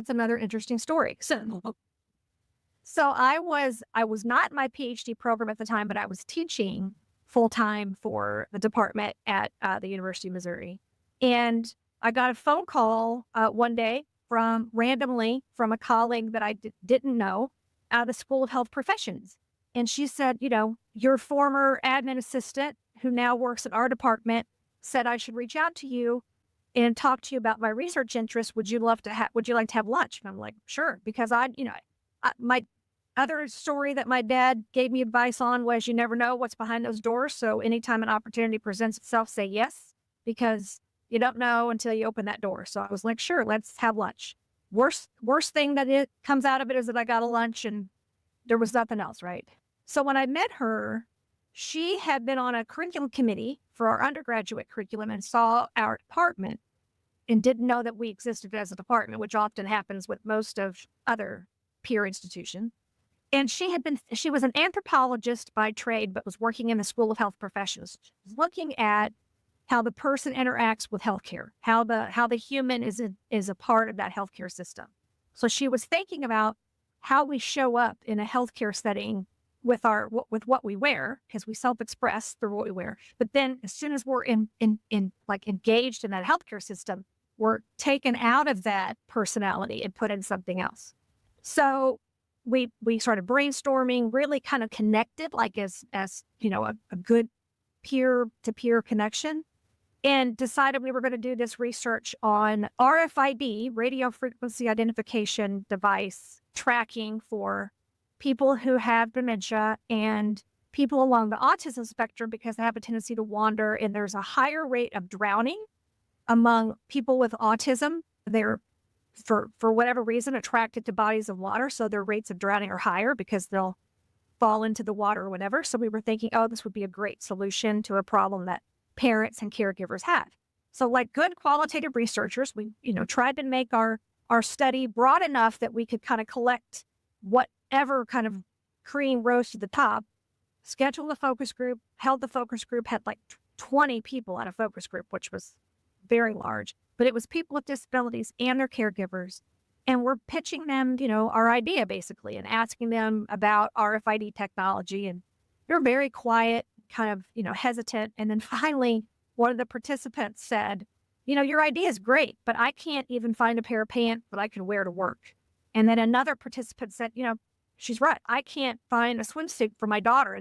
that's another interesting story. So I was not in my PhD program at the time, but I was teaching full time for the department at the University of Missouri. And I got a phone call one day from randomly from a colleague that I didn't know out of the School of Health Professions. And she said, your former admin assistant who now works in our department said I should reach out to you and talk to you about my research interests. Would you like to have lunch? And I'm like, sure, because my other story that my dad gave me advice on was you never know what's behind those doors. So anytime an opportunity presents itself, say yes, because you don't know until you open that door. So I was like, sure, let's have lunch. Worst thing that it comes out of it is that I got a lunch and there was nothing else, right? So when I met her, she had been on a curriculum committee for our undergraduate curriculum and saw our department and didn't know that we existed as a department, which often happens with most of other peer institutions. And she was an anthropologist by trade, but was working in the School of Health Professions, looking at how the person interacts with healthcare, how the human is a part of that healthcare system. So she was thinking about how we show up in a healthcare setting with what we wear, because we self-express through what we wear. But then as soon as we're engaged in that healthcare system, we're taken out of that personality and put in something else. So we started brainstorming, really kind of connected, like as a good peer-to-peer connection, and decided we were going to do this research on RFID, radio frequency identification device tracking for people who have dementia and people along the autism spectrum, because they have a tendency to wander, and there's a higher rate of drowning among people with autism. They're for whatever reason attracted to bodies of water, so their rates of drowning are higher because they'll fall into the water or whatever. So we were thinking, oh, this would be a great solution to a problem that parents and caregivers have. So like good qualitative researchers, we tried to make our study broad enough that we could kind of collect whatever kind of cream rose to the top, scheduled a focus group, held the focus group, had like 20 people at a focus group, which was very large, but it was people with disabilities and their caregivers. And we're pitching them, our idea basically, and asking them about RFID technology. And they're very quiet, kind of, hesitant. And then finally, one of the participants said, your idea is great, but I can't even find a pair of pants that I can wear to work. And then another participant said, she's right. I can't find a swimsuit for my daughter.